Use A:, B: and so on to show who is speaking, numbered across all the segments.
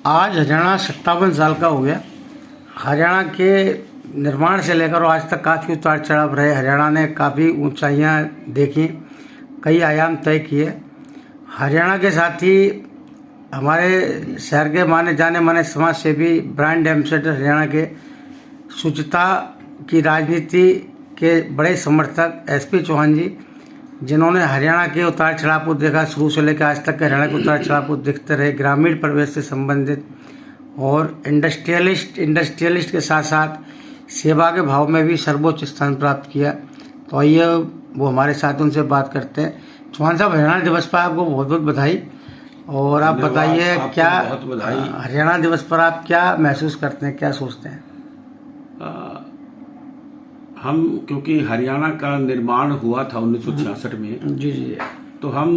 A: आज हरियाणा 57 साल का हो गया। हरियाणा के निर्माण से लेकर आज तक काफ़ी उतार चढ़ाव रहे। हरियाणा ने काफ़ी ऊंचाइयां देखी, कई आयाम तय किए। हरियाणा के साथ ही हमारे शहर के माने जाने माने समाज सेवी ब्रांड एम्बेसडर हरियाणा के शुचिता की राजनीति के बड़े समर्थक एसपी चौहान जी, जिन्होंने हरियाणा के उतार चढ़ाव को देखा, शुरू से लेकर आज तक के हरियाणा के उतार चढ़ाव को देखते रहे, ग्रामीण परिवेश से संबंधित और इंडस्ट्रियलिस्ट के साथ साथ सेवा के भाव में भी सर्वोच्च स्थान प्राप्त किया। तो आइए वो हमारे साथ उनसे बात करते हैं। चौहान साहब, हरियाणा दिवस पर आपको बहुत बहुत बधाई। और आप बताइए, क्या हरियाणा दिवस पर आप क्या महसूस करते हैं, क्या सोचते हैं?
B: हम क्योंकि हरियाणा का निर्माण हुआ था 1966 में, जी, तो हम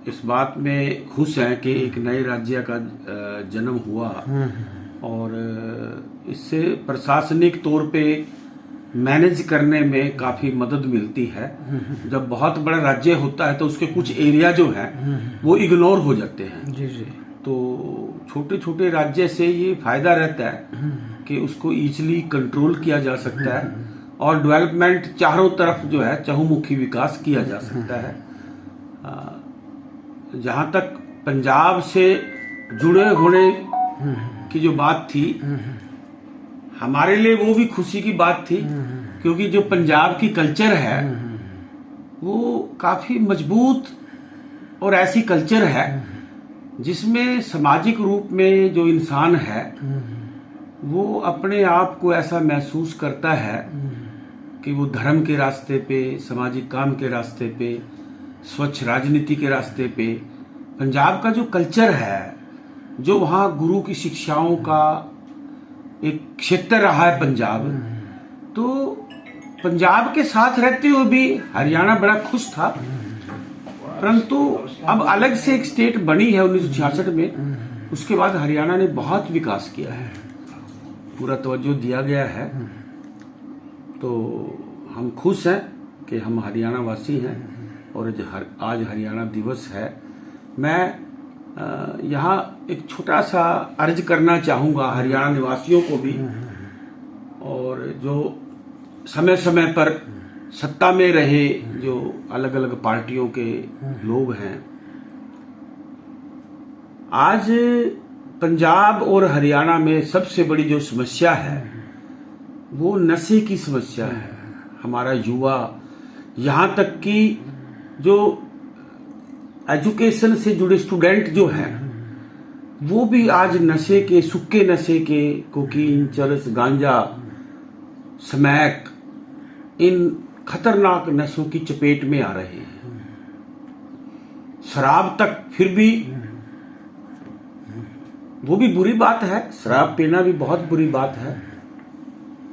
B: इस बात में खुश हैं कि एक नए राज्य का जन्म हुआ और इससे प्रशासनिक तौर पे मैनेज करने में काफी मदद मिलती है। जब बहुत बड़ा राज्य होता है तो उसके कुछ एरिया जो है वो इग्नोर हो जाते हैं। जी जी। तो छोटे छोटे राज्य से ये फायदा रहता है कि उसको इजीली कंट्रोल किया जा सकता है और डेवलपमेंट चारों तरफ जो है चहुमुखी विकास किया जा सकता है। जहां तक पंजाब से जुड़े होने की जो बात थी, हमारे लिए वो भी खुशी की बात थी, क्योंकि जो पंजाब की कल्चर है वो काफी मजबूत और ऐसी कल्चर है जिसमें सामाजिक रूप में जो इंसान है वो अपने आप को ऐसा महसूस करता है कि वो धर्म के रास्ते पे, सामाजिक काम के रास्ते पे, स्वच्छ राजनीति के रास्ते पे, पंजाब का जो कल्चर है, जो वहाँ गुरु की शिक्षाओं का एक क्षेत्र रहा है पंजाब, तो पंजाब के साथ रहते हुए भी हरियाणा बड़ा खुश था। परंतु अब अलग से एक स्टेट बनी है 1966 में, उसके बाद हरियाणा ने बहुत विकास किया है, पूरा तवज्जो दिया गया है। तो हम खुश हैं कि हम हरियाणा वासी हैं और आज हरियाणा दिवस है। मैं यहाँ एक छोटा सा अर्ज करना चाहूँगा हरियाणा निवासियों को भी, और जो समय समय पर सत्ता में रहे जो अलग अलग पार्टियों के लोग हैं। आज पंजाब और हरियाणा में सबसे बड़ी जो समस्या है वो नशे की समस्या है। हमारा युवा, यहाँ तक कि जो एजुकेशन से जुड़े स्टूडेंट जो हैं वो भी आज नशे के, सूखे नशे के, कोकीन, चरस, गांजा, स्मैक, इन खतरनाक नशों की चपेट में आ रहे हैं। शराब तक फिर भी, वो भी बुरी बात है, शराब पीना भी बहुत बुरी बात है,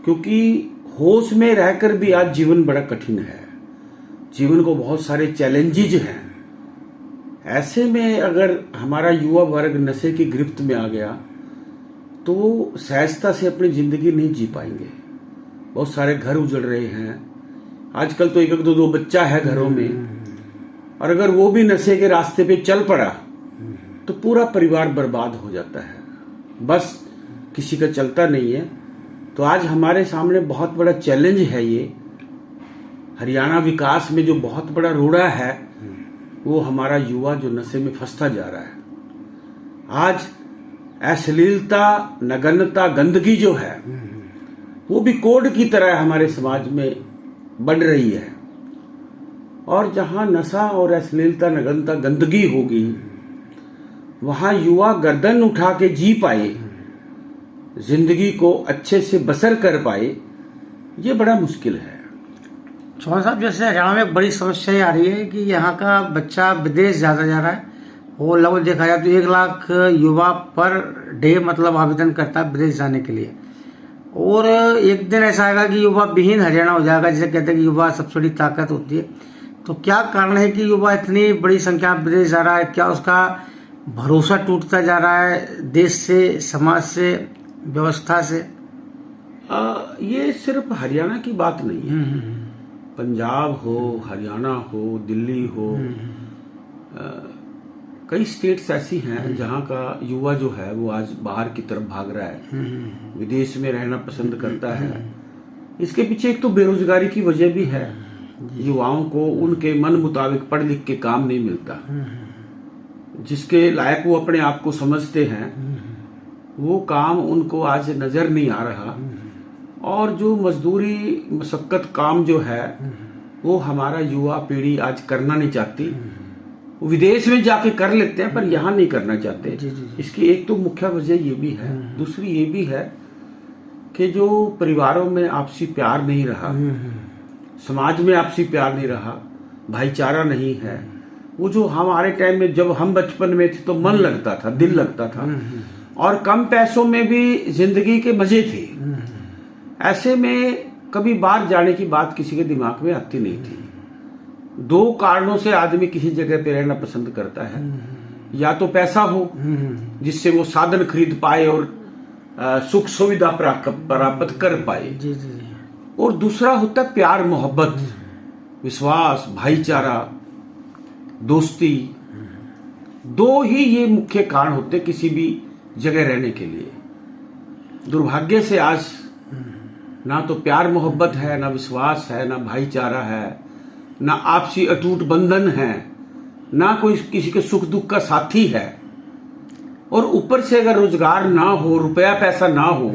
B: क्योंकि होश में रहकर भी आज जीवन बड़ा कठिन है। जीवन को बहुत सारे चैलेंजेज हैं। ऐसे में अगर हमारा युवा वर्ग नशे की गिरफ्त में आ गया तो वो सहजता से अपनी जिंदगी नहीं जी पाएंगे। बहुत सारे घर उजड़ रहे हैं आजकल, तो एक एक दो दो बच्चा है घरों में, और अगर वो भी नशे के रास्ते पे चल पड़ा तो पूरा परिवार बर्बाद हो जाता है, बस किसी का चलता नहीं है। तो आज हमारे सामने बहुत बड़ा चैलेंज है ये। हरियाणा विकास में जो बहुत बड़ा रोड़ा है वो हमारा युवा जो नशे में फंसता जा रहा है। आज अश्लीलता, नग्नता, गंदगी जो है वो भी कोड की तरह हमारे समाज में बढ़ रही है। और जहां नशा और अश्लीलता, नग्नता, गंदगी होगी वहां युवा गर्दन उठा के जी पाए, जिंदगी को अच्छे से बसर कर पाए, ये बड़ा मुश्किल है।
A: चौहान साहब, जैसे हरियाणा में एक बड़ी समस्या आ रही है कि यहाँ का बच्चा विदेश ज्यादा जा रहा है। वो लगभग देखा जाए तो 1 लाख युवा पर डे मतलब आवेदन करता है विदेश जाने के लिए, और एक दिन ऐसा आएगा कि युवा विहीन हरियाणा हो जाएगा। जिसे कहते हैं कि युवा सबसे बड़ी ताकत होती है। तो क्या कारण है कि युवा इतनी बड़ी संख्या में विदेश जा रहा है? क्या उसका भरोसा टूटता जा रहा है देश से, समाज से, व्यवस्था से?
B: ये सिर्फ हरियाणा की बात नहीं है। पंजाब हो, हरियाणा हो, दिल्ली हो, कई स्टेट्स ऐसी हैं जहाँ का युवा जो है वो आज बाहर की तरफ भाग रहा है, विदेश में रहना पसंद करता है। इसके पीछे एक तो बेरोजगारी की वजह भी है, युवाओं को उनके मन मुताबिक पढ़ लिख के काम नहीं मिलता, जिसके लायक वो अपने आप को समझते हैं वो काम उनको आज नजर नहीं आ रहा। और जो मजदूरी मशक्कत काम जो है वो हमारा युवा पीढ़ी आज करना नहीं चाहती, वो विदेश में जाके कर लेते हैं पर यहाँ नहीं करना चाहते। इसकी एक तो मुख्य वजह ये भी है, दूसरी ये भी है कि जो परिवारों में आपसी प्यार नहीं रहा, समाज में आपसी प्यार नहीं रहा, भाईचारा नहीं है। वो जो हमारे टाइम में जब हम बचपन में थे तो मन लगता था, दिल लगता था, और कम पैसों में भी जिंदगी के मजे थे। ऐसे में कभी बाहर जाने की बात किसी के दिमाग में आती नहीं थी। दो कारणों से आदमी किसी जगह पे रहना पसंद करता है, या तो पैसा हो जिससे वो साधन खरीद पाए और सुख सुविधा प्राप्त कर पाए, और दूसरा होता है प्यार मोहब्बत, विश्वास, भाईचारा, दोस्ती। दो ही ये मुख्य कारण होते किसी भी जगह रहने के लिए। दुर्भाग्य से आज ना तो प्यार मोहब्बत है, ना विश्वास है, ना भाईचारा है, ना आपसी अटूट बंधन है, ना कोई किसी के सुख दुख का साथी है। और ऊपर से अगर रोजगार ना हो, रुपया पैसा ना हो,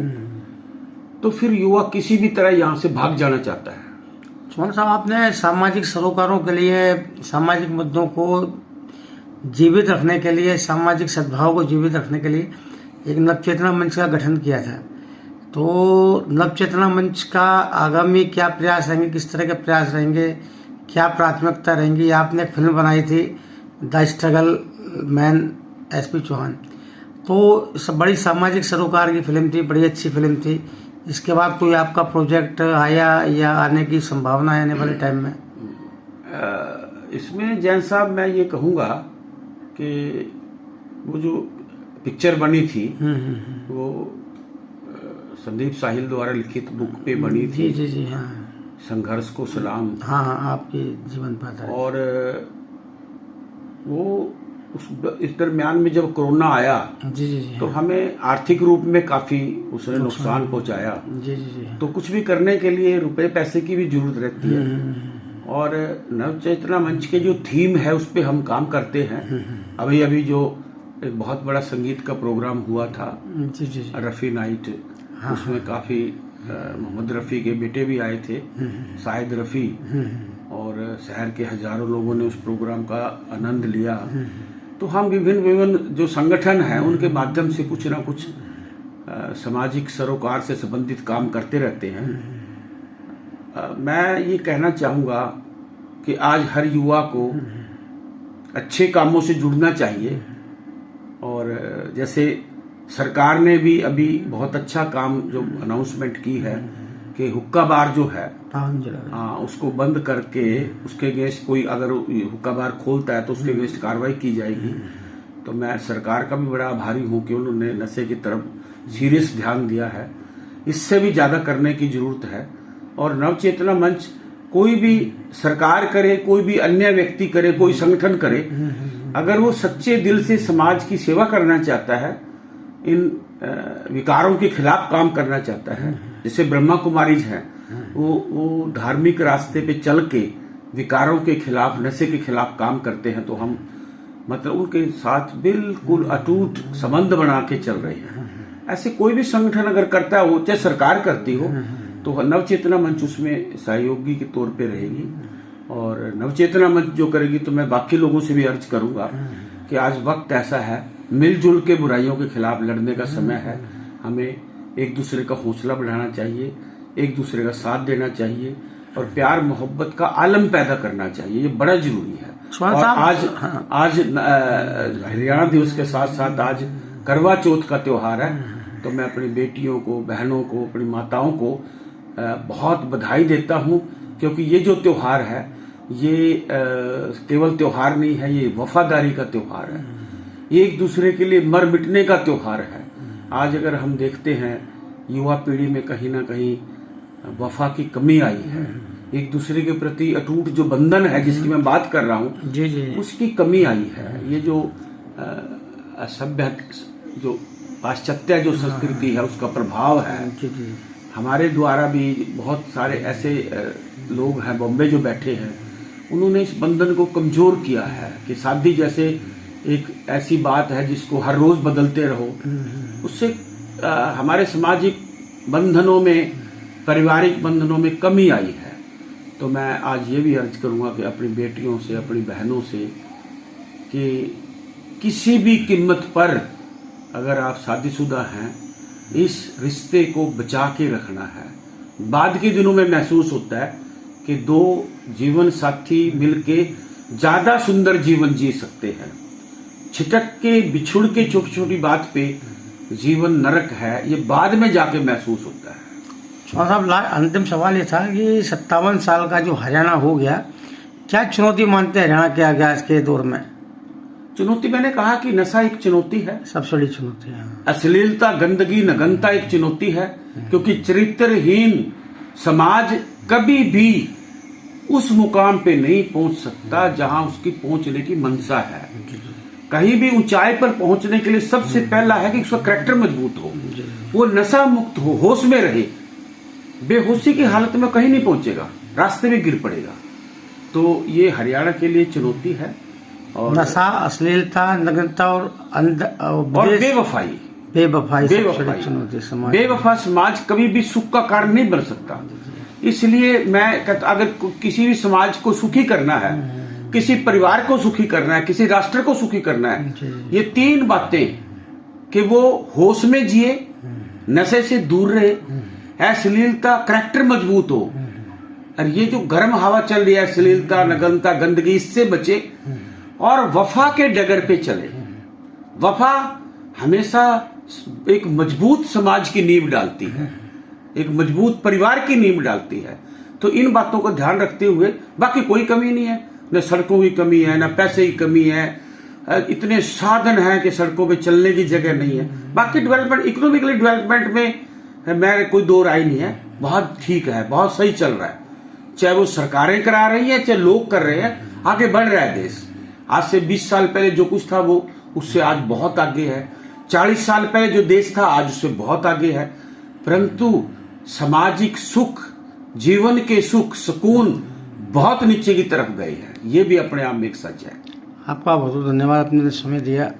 B: तो फिर युवा किसी भी तरह यहां से भाग जाना चाहता है।
A: चौहान साहब, आपने सामाजिक सरोकारों के लिए, सामाजिक मुद्दों को जीवित रखने के लिए, सामाजिक सद्भाव को जीवित रखने के लिए एक नवचेतना मंच का गठन किया था। तो नवचेतना मंच का आगामी क्या प्रयास रहेंगे, किस तरह के प्रयास रहेंगे, क्या प्राथमिकता रहेंगी? आपने एक फिल्म बनाई थी the struggle man SP Chauhan, तो सब बड़ी सामाजिक सरोकार की फिल्म थी, बड़ी अच्छी फिल्म थी। इसके बाद कोई आपका प्रोजेक्ट आया या आने की संभावना है आने वाले टाइम में?
B: इसमें जैन साहब मैं ये कहूँगा कि वो जो पिक्चर बनी थी वो संदीप साहिल द्वारा लिखित बुक पे बनी थी।
A: जी हाँ,
B: संघर्ष को सलाम।
A: हाँ, आपके जीवन पर। और
B: वो इस दरमियान में जब कोरोना आया
A: जी
B: तो हमें आर्थिक रूप में काफी उसने नुकसान पहुंचाया।
A: जी
B: तो कुछ भी करने के लिए रुपए पैसे की भी जरूरत रहती है। और नवचेतना मंच के जो थीम है उस पे हम काम करते हैं। अभी जो एक बहुत बड़ा संगीत का प्रोग्राम हुआ था, रफी नाइट, उसमें काफी मोहम्मद रफी के बेटे भी आए थे, शाहिद रफी, और शहर के हजारों लोगों ने उस प्रोग्राम का आनंद लिया। तो हम विभिन्न जो संगठन हैं उनके माध्यम से कुछ ना कुछ सामाजिक सरोकार से संबंधित काम करते रहते हैं। मैं ये कहना चाहूँगा कि आज हर युवा को अच्छे कामों से जुड़ना चाहिए। और जैसे सरकार ने भी अभी बहुत अच्छा काम जो अनाउंसमेंट की है कि हुक्का बार जो है उसको बंद करके उसके अगेंस्ट कोई अगर हुक्का बार खोलता है तो उसके अगेंस्ट कार्रवाई की जाएगी। तो मैं सरकार का भी बड़ा आभारी हूँ कि उन्होंने नशे की तरफ सीरियस ध्यान दिया है। इससे भी ज्यादा करने की जरूरत है। और नवचेतना मंच कोई भी सरकार करे, कोई भी अन्य व्यक्ति करे, कोई संगठन करे, अगर वो सच्चे दिल से समाज की सेवा करना चाहता है, इन विकारों के खिलाफ काम करना चाहता है, जैसे ब्रह्मा कुमारीज हैं, वो धार्मिक रास्ते पे चल के विकारों के खिलाफ, नशे के खिलाफ काम करते हैं, तो हम मतलब उनके साथ बिल्कुल अटूट संबंध बना के चल रहे हैं। ऐसे कोई भी संगठन अगर करता है, वो चाहे सरकार करती हो, तो नवचेतना मंच उसमें सहयोगी के तौर पे रहेगी। और नवचेतना मंच जो करेगी तो मैं बाकी लोगों से भी अर्ज करूंगा कि आज वक्त ऐसा है, मिलजुल के बुराइयों के खिलाफ लड़ने का समय है। हमें एक दूसरे का हौसला बढ़ाना चाहिए, एक दूसरे का साथ देना चाहिए और प्यार मोहब्बत का आलम पैदा करना चाहिए। ये बड़ा जरूरी है। और आज हरियाणा दिवस के साथ साथ आज करवा चौथ का त्योहार है, तो मैं अपनी बेटियों को, बहनों को, अपनी माताओं को बहुत बधाई देता हूँ, क्योंकि ये जो त्योहार है ये केवल त्योहार नहीं है, ये वफादारी का त्योहार है, ये एक दूसरे के लिए मर मिटने का त्योहार है। आज अगर हम देखते हैं युवा पीढ़ी में कहीं ना कहीं वफा की कमी आई है, एक दूसरे के प्रति अटूट जो बंधन है जिसकी मैं बात कर रहा हूँ, उसकी कमी आई है। ये जो असभ्य जो पाश्चात्य जो संस्कृति है उसका प्रभाव है।
A: जी जी।
B: हमारे द्वारा भी बहुत सारे ऐसे लोग हैं बॉम्बे जो बैठे हैं, उन्होंने इस बंधन को कमजोर किया है कि शादी जैसे एक ऐसी बात है जिसको हर रोज बदलते रहो, उससे हमारे सामाजिक बंधनों में, पारिवारिक बंधनों में कमी आई है। तो मैं आज ये भी अर्ज करूंगा कि अपनी बेटियों से, अपनी बहनों से कि किसी भी कीमत पर अगर आप शादीशुदा हैं, इस रिश्ते को बचा के रखना है। बाद के दिनों में महसूस होता है कि दो जीवन साथी मिलके ज्यादा सुंदर जीवन जी सकते हैं। छिटक के, बिछुड़ के छोटी छोटी बात पे जीवन नरक है, ये बाद में जाके महसूस होता है।
A: चौहान साहब, अंतिम सवाल ये था कि 57 साल का जो हरियाणा हो गया, क्या चुनौती मानते हैं हरियाणा के आगे आज के दौर में?
B: चुनौती, मैंने कहा कि नशा एक चुनौती है,
A: सबसे बड़ी चुनौती है।
B: अश्लीलता, गंदगी, नग्नता एक चुनौती है, क्योंकि चरित्रहीन समाज कभी भी उस मुकाम पे नहीं पहुंच सकता जहां उसकी पहुंचने की मंशा है। कहीं भी ऊंचाई पर पहुंचने के लिए सबसे पहला है कि उसका करैक्टर मजबूत हो, वो नशा मुक्त हो, होश में रहे। बेहोशी की हालत में कहीं नहीं पहुंचेगा, रास्ते में गिर पड़ेगा। तो ये हरियाणा के लिए चुनौती है। और
A: नशा, अश्लीलता, नग्नता और
B: बेवफाई
A: चुनौती समाज।
B: बेवफा समाज कभी भी सुख का कारण नहीं बन सकता। इसलिए मैं कहता, अगर किसी भी समाज को सुखी करना है, किसी परिवार को सुखी करना है, किसी राष्ट्र को सुखी करना है, ये तीन बातें कि वो होश में जिए, नशे से दूर रहे, अश्लीलता, करैक्टर मजबूत हो, और ये जो गर्म हवा चल रही है, अश्लीलता, नग्नता, गंदगी, इससे बचे और वफा के डगर पे चले। वफा हमेशा एक मजबूत समाज की नींव डालती है, एक मजबूत परिवार की नींव डालती है। तो इन बातों को ध्यान रखते हुए, बाकी कोई कमी नहीं है, न सड़कों की कमी है, न पैसे की कमी है, इतने साधन हैं कि सड़कों पे चलने की जगह नहीं है। बाकी डेवलपमेंट, इकोनॉमिकली डेवलपमेंट में मैं कोई दो राय नहीं है, बहुत ठीक है, बहुत सही चल रहा है। चाहे वो सरकारें करा रही है, चाहे लोग कर रहे हैं, आगे बढ़ रहा है देश। आज से 20 साल पहले जो कुछ था वो उससे आज बहुत आगे है। 40 साल पहले जो देश था आज उससे बहुत आगे है। परंतु सामाजिक सुख, जीवन के सुख, सुकून बहुत नीचे की तरफ गए हैं। ये भी अपने आप में एक सच है।
A: आपका बहुत बहुत धन्यवाद, अपने समय दिया।